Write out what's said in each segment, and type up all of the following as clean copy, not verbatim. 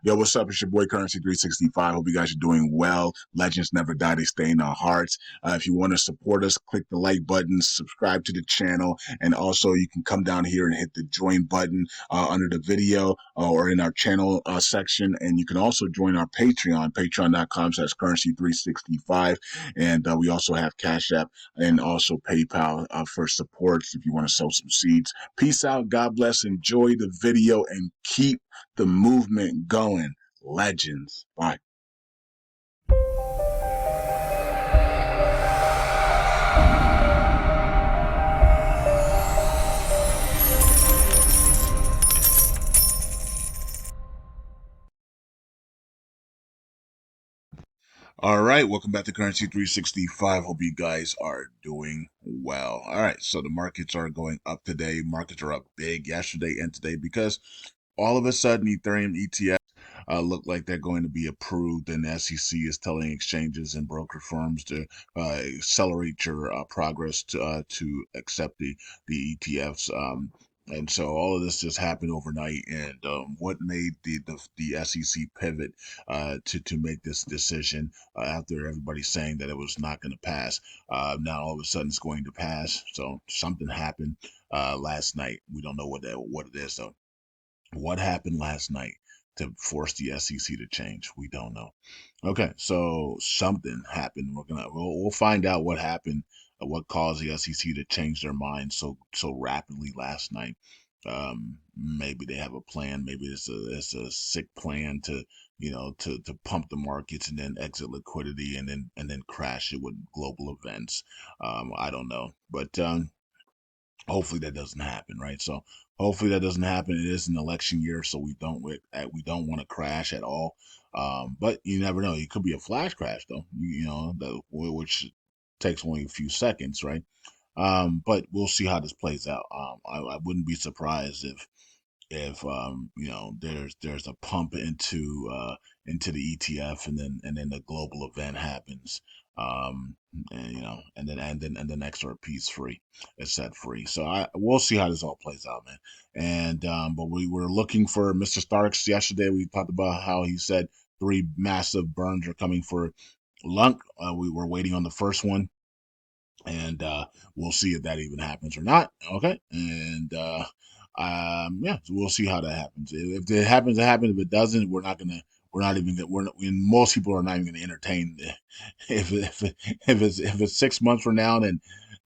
Yo, what's up? It's your boy Currency 365. Hope you guys are doing well. Legends never die, they stay in our hearts. If you want to support us, click the like button, subscribe to the channel, and also you can come down here and hit the join button under the video or in our channel section. And you can also join our Patreon, patreon.com/currency365. And we also have Cash App and also PayPal for supports if you want to sow some seeds. Peace out. God bless. Enjoy the video and keep the movement going. Legends. Bye. All right, welcome back to Currency 365. Hope you guys are doing well. All right, so the markets are going up today. Markets are up big yesterday and today because all of a sudden Ethereum ETF look like they're going to be approved, and the SEC is telling exchanges and broker firms to accelerate your progress to accept the ETFs. And so all of this just happened overnight. And what made the SEC pivot to make this decision after everybody saying that it was not going to pass? Now all of a sudden it's going to pass. So something happened last night. We don't know what it is though. What happened last night to force the SEC to change? We don't know. Okay, so something happened. We'll find out what happened, what caused the SEC to change their mind so rapidly last night. Maybe they have a plan. Maybe it's a sick plan to to pump the markets and then exit liquidity and then crash it with global events. I don't know, but hopefully that doesn't happen, right? So hopefully that doesn't happen. It is an election year, so we don't want to crash at all. But you never know. It could be a flash crash though. Which takes only a few seconds, right? But we'll see how this plays out. I wouldn't be surprised if there's a pump into the ETF, and then the global event happens, and and then XRP is free, it's set free. So we'll see how this all plays out, man. And but we were looking for Mr. Starks yesterday. We talked about how he said 3 massive burns are coming for LUNC. We were waiting on the first one, and we'll see if that even happens or not. Okay, and yeah, so we'll see how that happens. If it happens, it happens. If it doesn't, we're not even most people are not even gonna entertain if it's 6 months from now, then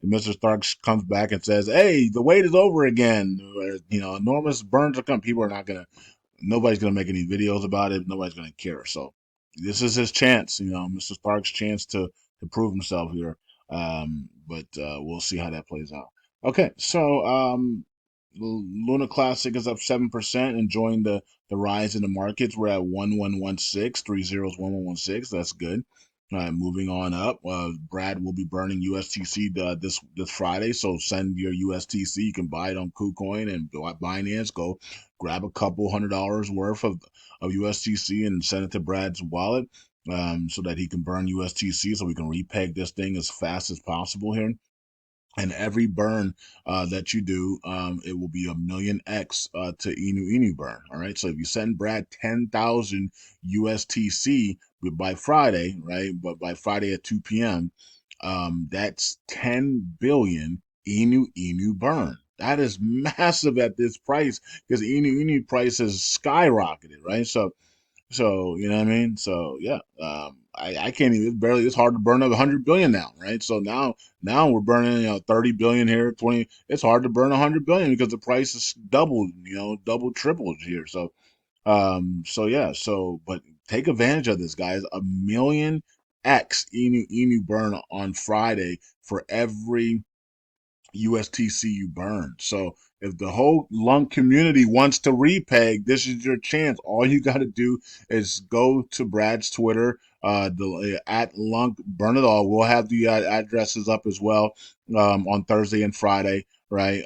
Mr. Starks comes back and says, "Hey, the wait is over again." Or, enormous burns are coming. People are not gonna. Nobody's gonna make any videos about it. Nobody's gonna care. So this is his chance. Mr. Starks' chance to prove himself here. But we'll see how that plays out. Okay, so Luna Classic is up 7%, enjoying the rise in the markets. We're at 1116, 30's 1116. That's good. Moving on up, Brad will be burning USTC this Friday, so send your USTC. You can buy it on KuCoin and go at Binance. Go grab a couple $100 worth of USTC and send it to Brad's wallet, so that he can burn USTC, so we can repeg this thing as fast as possible here. And every burn that you do, it will be a million X to Inu burn. All right. So if you send Brad 10,000 USTC by Friday, right? But by Friday at 2 p.m., that's 10 billion Inu burn. That is massive at this price because Inu price has skyrocketed, right? So you know what I mean. So yeah, I can't even. It's hard to burn up 100 billion now, right? So now we're burning 30 billion here, 20. It's hard to burn 100 billion because the price is doubled, double tripled here. So yeah. So but take advantage of this, guys. A million X Inu burn on Friday for every USTC you burn. So if the whole LUNC community wants to repeg, this is your chance. All you got to do is go to Brad's Twitter, at LUNC Burn It All. We'll have the addresses up as well on Thursday and Friday, right?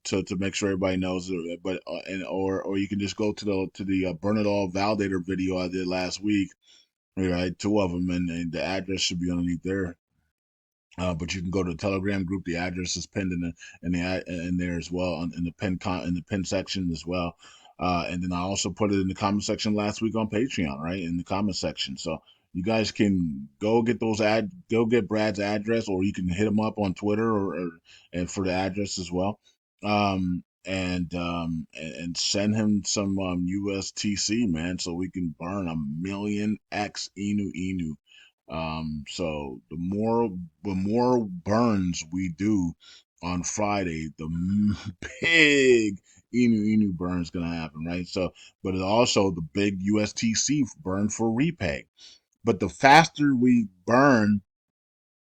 To make sure everybody knows it. But or you can just go to the Burn It All validator video I did last week. Right, 2 of them, and the address should be underneath there. But you can go to the Telegram group. The address is pinned in there as well in the pin section as well. And then I also put it in the comment section last week on Patreon, right? In the comment section. So you guys can go get Brad's address, or you can hit him up on Twitter or and for the address as well. And send him some USTC, man, so we can burn a million X Inu. So the more burns we do on Friday, the big Inu burn is gonna happen, right? So, but it also the big USTC burn for repay. But the faster we burn,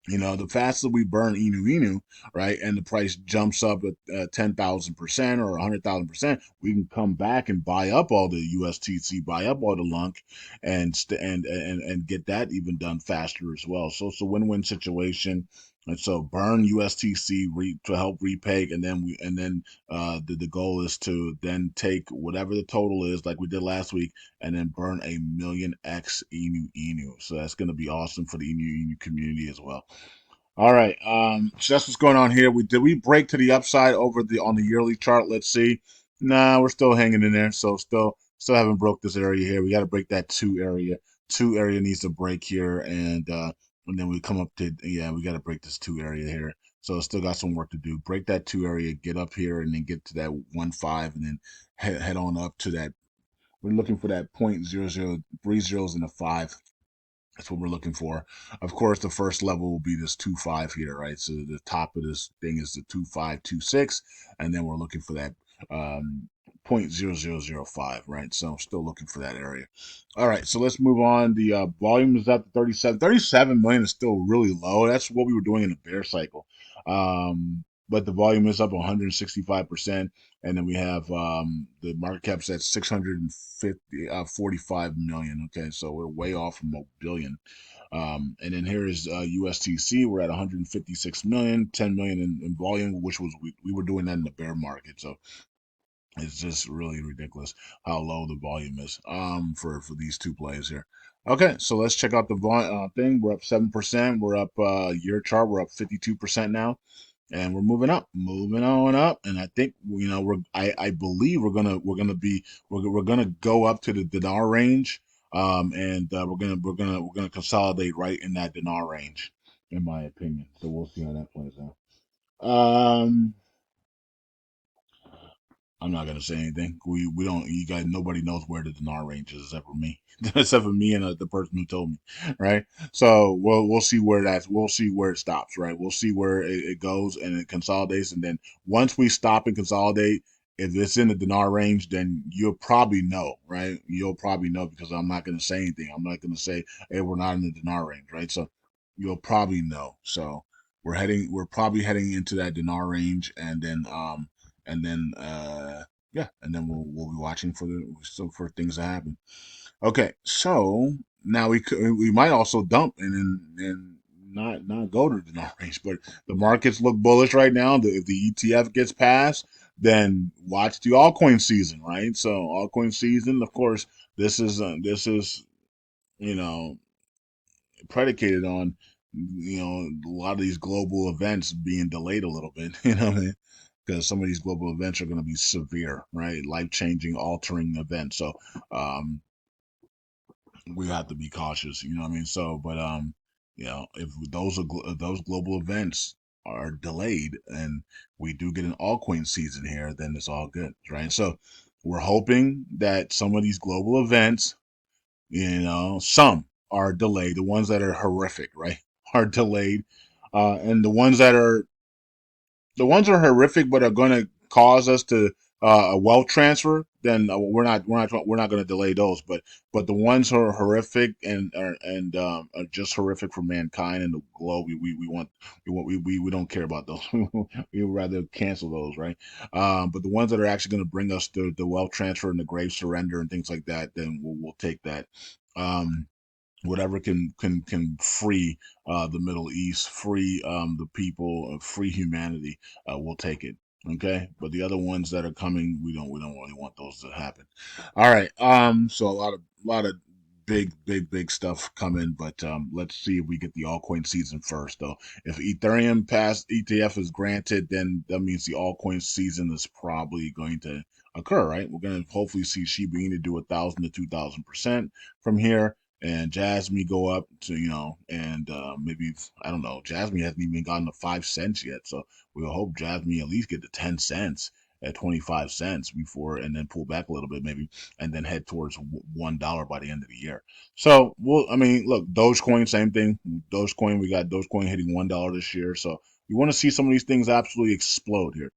the faster we burn Inu, right, and the price jumps up at 10,000% or 100,000%, we can come back and buy up all the USTC, buy up all the LUNC, and get that even done faster as well. So it's a win-win situation. And so burn USTC to help repay, and then the goal is to then take whatever the total is, like we did last week, and then burn a million X Inu. So that's going to be awesome for the Inu community as well. All right. So that's what's going on here. We break to the upside over the on the yearly chart? Let's see. Nah, we're still hanging in there. So still haven't broke this area here. We got to break that two area. Two area needs to break here, and then we come up to, yeah, we got to break this two area here. So still got some work to do. Break that two area, get up here, and then get to that 1.5, and then head on up to that. We're looking for that 0.0030 and a 5. That's what we're looking for. Of course, the first level will be this 2.5 here, right? So the top of this thing is the 2.526, and then we're looking for that 0.0005, right? So I'm still looking for that area. All right, so let's move on. The volume is up to 37. 37 million is still really low. That's what we were doing in the bear cycle. But the volume is up 165%. And then we have the market cap's at 645 million. Okay, so we're way off from a billion. And then here is USTC. We're at 156 million, 10 million in volume, which was we were doing that in the bear market. So it's just really ridiculous how low the volume is for these two plays here. Okay, so let's check out the thing. We're up 7%. We're up year chart. We're up 52% now, and we're moving on up. And I think I believe we're gonna go up to the dinar range, and we're gonna consolidate right in that dinar range, in my opinion. So we'll see how that plays out. I'm not gonna say anything. We don't. You guys, nobody knows where the dinar range is except for me, except for me and the person who told me, right? So we'll see where we'll see where it stops, right? We'll see where it goes and it consolidates, and then once we stop and consolidate, if it's in the dinar range, then you'll probably know, right? You'll probably know because I'm not gonna say anything. I'm not gonna say, hey, we're not in the dinar range, right? So you'll probably know. So we're probably heading into that dinar range, and then we'll be watching for things to happen. Okay, so now we might also dump and not go to the non range, but the markets look bullish right now. If the ETF gets passed, then watch the altcoin season, right? So altcoin season, of course, this is you know predicated on a lot of these global events being delayed a little bit. You know what I mean? Because some of these global events are going to be severe, right? Life changing, altering events. So um, we have to be cautious. You know what I mean? So, but if those global events are delayed and we do get an altcoin season here, then it's all good, right? So we're hoping that some of these global events, some are delayed. The ones that are horrific, right, are delayed, and the ones that are horrific but are going to cause us to a wealth transfer. Then we're not going to delay those. But the ones who are horrific and are just horrific for mankind and the globe, we don't care about those. We would rather cancel those, right? But the ones that are actually going to bring us the wealth transfer and the grave surrender and things like that, then we'll take that. Whatever can free the Middle East, free the people, free humanity, we'll take it. Okay, but the other ones that are coming, we don't really want those to happen. All right, so a lot of big stuff coming, but let's see if we get the altcoin season first. Though, if Ethereum pass ETF is granted, then that means the altcoin season is probably going to occur, right? We're going to hopefully see Shiba Inu do 1,000 to 2,000% from here, and Jasmine go up to, and maybe, I don't know, Jasmine hasn't even gotten to 5 cents yet, so we'll hope Jasmine at least get to 10 cents at 25 cents before, and then pull back a little bit maybe, and then head towards $1 by the end of the year. So, well, I mean, look, Dogecoin, same thing. Dogecoin, we got Dogecoin hitting $1 this year, so you want to see some of these things absolutely explode here.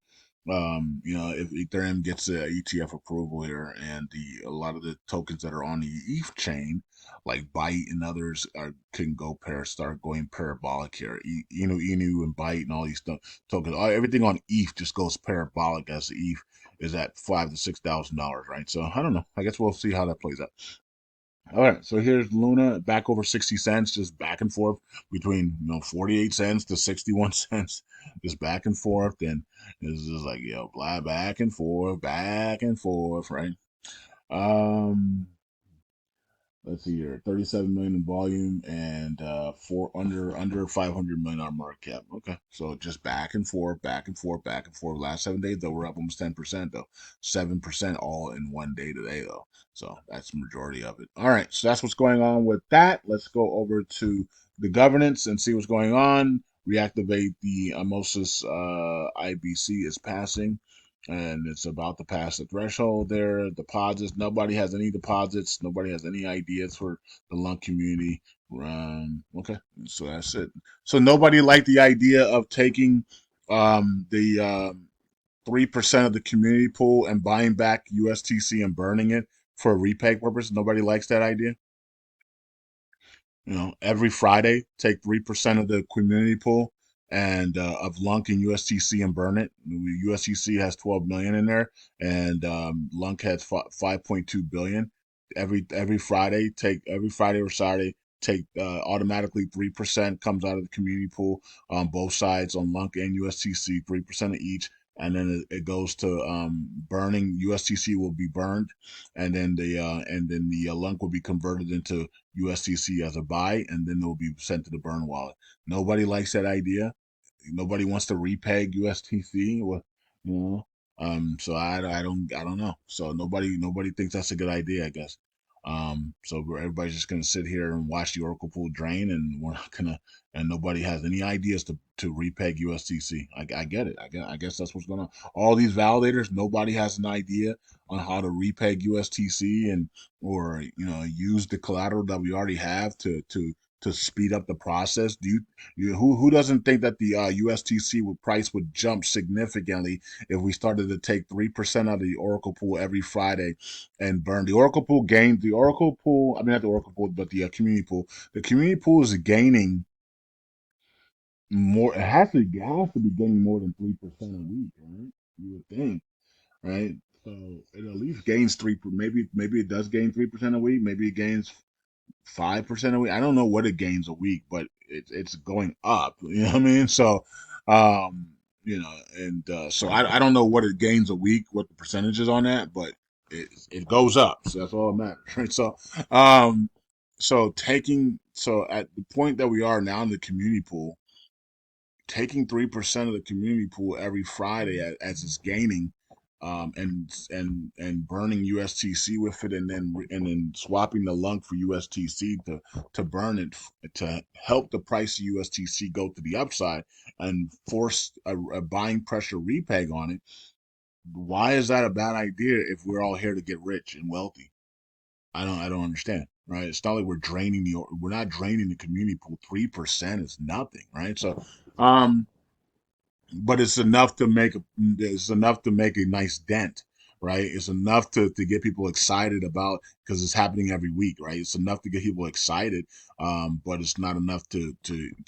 If Ethereum gets a ETF approval here, and a lot of the tokens that are on the ETH chain, like Byte and others, can start going parabolic here. Inu and Byte and all these tokens, everything on ETH just goes parabolic as the ETH is at $5,000 to $6,000, right? So I don't know. I guess we'll see how that plays out. All right, so here's Luna back over 60 cents, just back and forth between 48 cents to 61 cents, just back and forth. And it's just like, fly back and forth, right? Um, let's see here, 37 million in volume and four under 500 million on market cap. Okay, so just back and forth, back and forth, back and forth. Last 7 days though, we're up almost 10% though, 7% all in one day today though. So that's the majority of it. All right, so that's what's going on with that. Let's go over to the governance and see what's going on. Reactivate the Moses IBC is passing, and it's about to pass the threshold there. Deposits. Nobody has any deposits. Nobody has any ideas for the LUNC community. Okay, so that's it. So nobody liked the idea of taking the 3% of the community pool and buying back USTC and burning it for a repay purpose. Nobody likes that idea. Every Friday, take 3% of the community pool and of LUNC and USTC and burn it. USTC has 12 million in there, and LUNC has 5.2 billion. Every Friday, every Friday or Saturday, take automatically 3% comes out of the community pool on both sides on LUNC and USTC, 3% of each. And then it goes to burning. USTC will be burned, and then the LUNC will be converted into USDC as a buy, and then they'll be sent to the burn wallet. Nobody likes that idea. Nobody wants to repeg USDC. You know. So I don't know. So nobody thinks that's a good idea, I guess. So everybody's just gonna sit here and watch the Oracle pool drain, and we're not gonna, and nobody has any ideas to repeg USDC. I get it. I guess that's what's going on. All these validators, nobody has an idea on how to repeg USTC and or use the collateral that we already have to speed up the process. Who doesn't think that the USTC price would jump significantly if we started to take 3% of the Oracle pool every Friday and burn the Oracle pool? The Oracle pool. I mean, not the Oracle pool, but the community pool. The community pool is gaining more. It has to be gaining more than 3% a week, right? You would think, right? So it at least gains three. Maybe it does gain 3% a week. Maybe it gains 5% a week. I don't know what it gains a week, but it's going up. You know what I mean? So, and so I don't know what it gains a week, what the percentage is on that, but it goes up. So that's all that matters, right? Um, so at the point that we are now in the community pool, taking 3% of the community pool every Friday as it's gaining, and burning USTC with it, and then swapping the LUNC for USTC to burn it to help the price of USTC go to the upside and force a buying pressure repeg on it. Why is that a bad idea if we're all here to get rich and wealthy? I don't understand. Right? It's not like we're not draining the community pool. 3% is nothing, right? So, but it's enough to make a nice dent, right? It's enough to get people excited about, because it's happening every week, right? It's enough to get people excited, but it's not enough to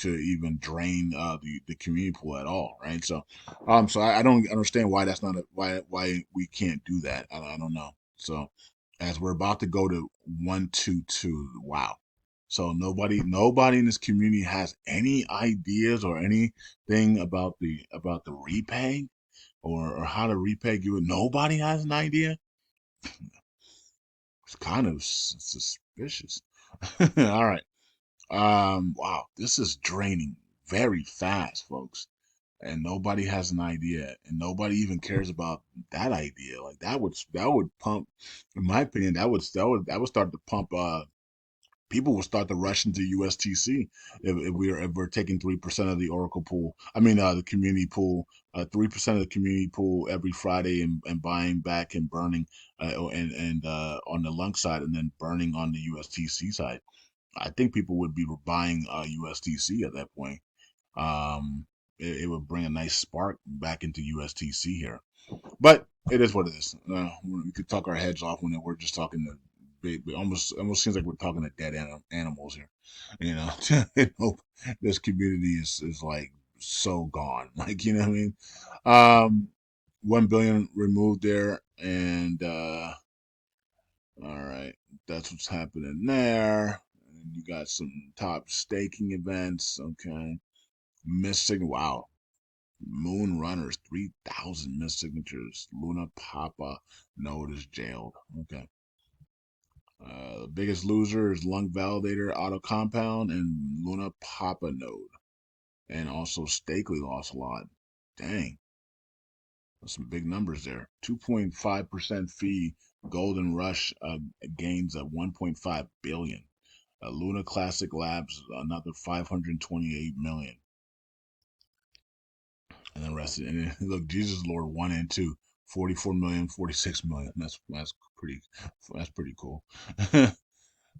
even drain the community pool at all, right? So I don't understand why that's not why we can't do that. I don't know. So as we're about to go to 122, wow. So nobody in this community has any ideas or anything about the repay, or how to repay you. Nobody has an idea. It's kind of suspicious. All right. Wow, this is draining very fast, folks. and nobody has an idea, and nobody even cares about that idea. Like that would pump, in my opinion, that would start to pump. People will start to rush into USTC if we're taking 3% of the Oracle pool. I mean, the community pool, 3% of the community pool every Friday, and buying back and burning, and on the LUNC side, and then burning on the USTC side. I think people would be buying USTC at that point. It would bring a nice spark back into USTC here. But it is what it is. We could talk our heads off when we're just talking to big. Almost seems like we're talking to dead animals here. You know, this community is like so gone. Like, you know what I mean? 1 billion removed there, and all right, that's what's happening there. And you got some top staking events. Okay, missing. Wow, Moon Runners, 3,000 missed signatures. Luna Papa node is jailed. Okay. The biggest loser is Lung Validator Auto Compound and Luna Papa node. And also Stakely lost a lot. Dang. That's some big numbers there. 2.5% fee. Golden Rush gains of 1.5 billion. Luna Classic Labs another 528 million. And the rest of it. And look, Jesus Lord 1 and 2, 44 million, 46 million. That's pretty cool.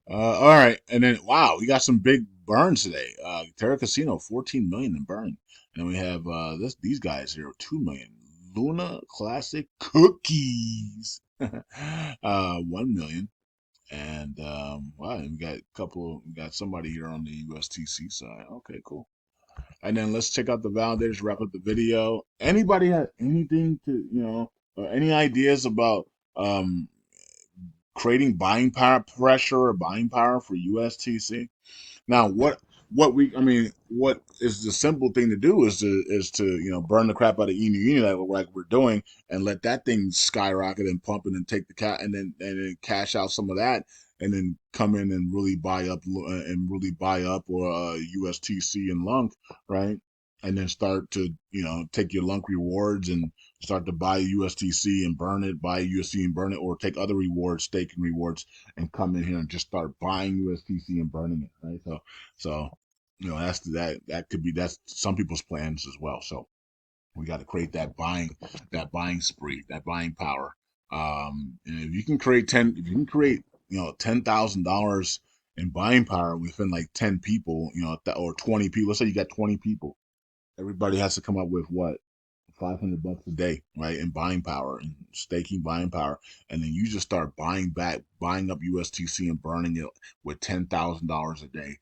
All right, and then wow, we got some big burns today. Terra Casino 14 million in burn, and we have these guys here 2 million. Luna Classic Cookies 1 million, and wow, we got we got somebody here on the USTC side. Okay, cool. And then let's check out the validators, wrap up the video. Anybody have anything to, any ideas about creating buying power pressure or buying power for USTC? Now, what is the simple thing to do is to burn the crap out of ENU like we're doing, and let that thing skyrocket and pump it and take the cat and then cash out some of that, and then come in and really buy up or USTC and LUNC, right? And then start to take your LUNC rewards and start to buy USTC and burn it, buy USDC and burn it, or take other rewards, staking rewards, and come in here and just start buying USDC and burning it, right? So that's some people's plans as well. So we got to create that buying spree, that buying power. And if you can create $10,000 in buying power within like 10 people, or 20 people. Let's say you got 20 people. Everybody has to come up with what, $500 a day, right? In buying power and staking buying power, and then you just start buying up USTC and burning it with $10,000 a day.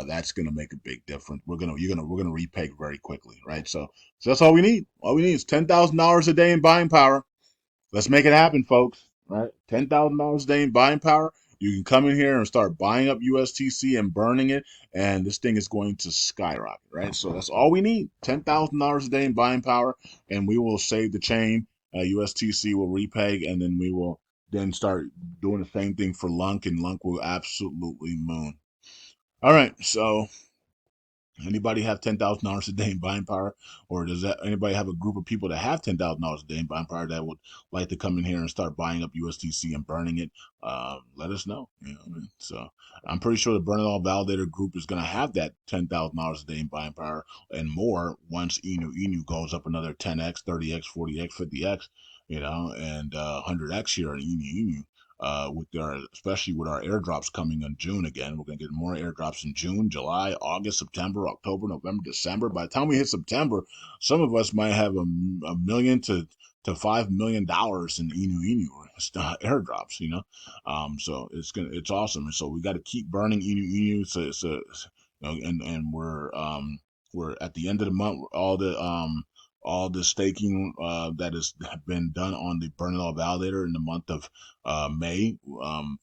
That's gonna make a big difference. We're gonna repay very quickly, right? So that's all we need. All we need is $10,000 a day in buying power. Let's make it happen, folks. Right? $10,000 a day in buying power. You can come in here and start buying up USTC and burning it, and this thing is going to skyrocket, right? So that's all we need: $10,000 a day in buying power, and we will save the chain. USTC will repay, and then we will then start doing the same thing for LUNC, and LUNC will absolutely moon. All right, so anybody have $10,000 a day in buying power, or does that anybody have a group of people that have $10,000 a day in buying power that would like to come in here and start buying up USDC and burning it? Let us know. So I'm pretty sure the Burn It All Validator group is going to have that $10,000 a day in buying power and more once ENU goes up another 10x, 30x, 40x, 50x, and 100x here in ENU. Especially with our airdrops coming in June again. We're gonna get more airdrops in June, July, August, September, October, November, December. By the time we hit September, some of us might have a million to $5 million in Inu airdrops. So it's awesome, and so we got to keep burning Inu. And we're at the end of the month. All the staking that has been done on the Burn It All Validator in the month of May.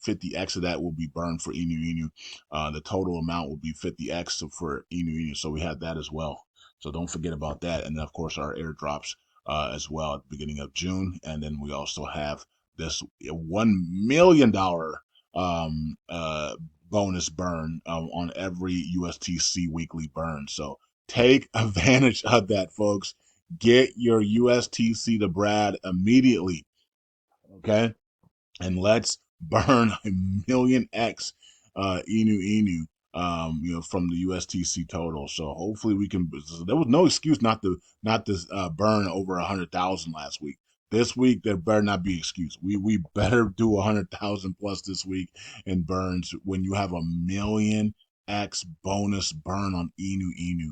50x of that will be burned for Inu. The total amount will be 50x for Inu. So we have that as well. So don't forget about that. And then, of course, our airdrops as well at the beginning of June. And then we also have this $1 million bonus burn on every USTC weekly burn. So take advantage of that, folks. Get your USTC to Brad immediately, okay? And let's burn a million X from the USTC total. So hopefully we can. There was no excuse not to burn over 100,000 last week. This week there better not be excuse. We better do 100,000 plus this week in burns when you have a million X bonus burn on Inu.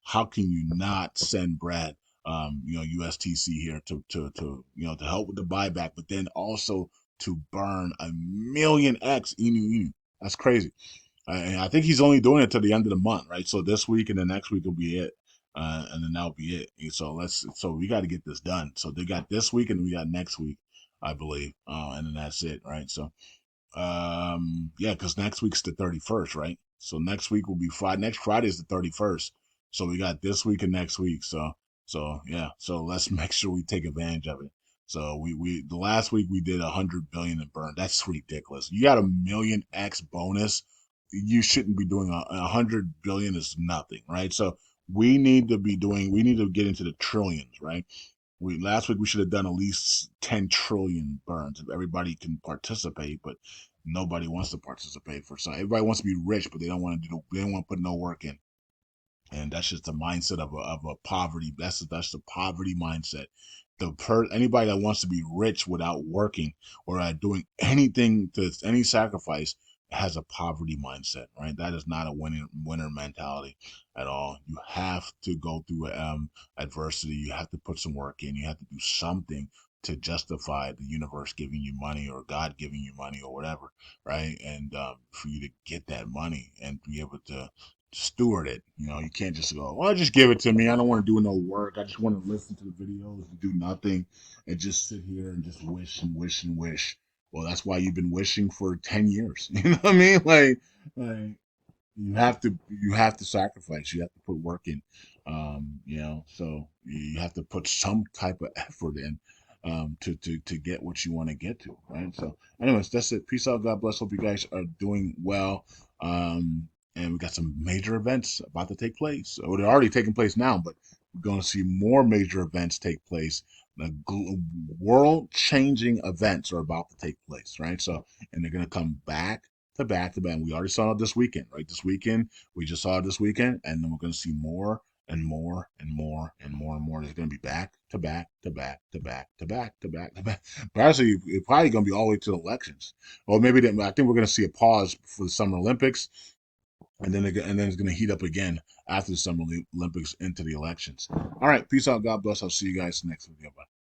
How can you not send Brad USTC here to help with the buyback, but then also to burn a million X Inu. That's crazy. And I think he's only doing it to the end of the month, right? So this week and the next week will be it. And then that'll be it. So we got to get this done. So they got this week and we got next week, I believe. And then that's it, right? So yeah, because next week's the 31st, right? So next week will be Friday. Next Friday is the 31st. So we got this week and next week. So yeah. So let's make sure we take advantage of it. So we the last week we did 100 billion in burn. That's ridiculous. You got a million X bonus. You shouldn't be doing 100 billion is nothing, right? So we need to get into the trillions, right? We last week we should have done at least 10 trillion burns if everybody can participate, but nobody wants to participate for some. Everybody wants to be rich, but they don't want to put no work in. And that's just the mindset of a poverty. That's the poverty mindset. Anybody that wants to be rich without working or doing anything to any sacrifice has a poverty mindset, right? That is not a winner mentality at all. You have to go through adversity. You have to put some work in. You have to do something to justify the universe giving you money or God giving you money or whatever, right? And for you to get that money and be able to steward it. You can't just go, well, just give it to me. I don't want to do no work. I just want to listen to the videos and do nothing and just sit here and just wish and wish and wish. Well, that's why you've been wishing for 10 years. You know what I mean? Like you have to sacrifice. You have to put work in. So you have to put some type of effort in to get what you want to get to, right? So, anyways, that's it. Peace out. God bless. Hope you guys are doing well. And we got some major events about to take place. Or they're already taking place now, but we're going to see more major events take place. The world-changing events are about to take place, right? So, and they're going to come back to back to back. We already saw it this weekend, right? This weekend, we just saw it this weekend, and then we're going to see more and more and more and more and more. It's going to be back to back to back to back to back to back to back. But actually, it's probably going to be all the way to the elections, or maybe I think we're going to see a pause for the Summer Olympics, and then it's going to heat up again after the Summer Olympics into the elections. All right, peace out. God bless. I'll see you guys next video. Bye.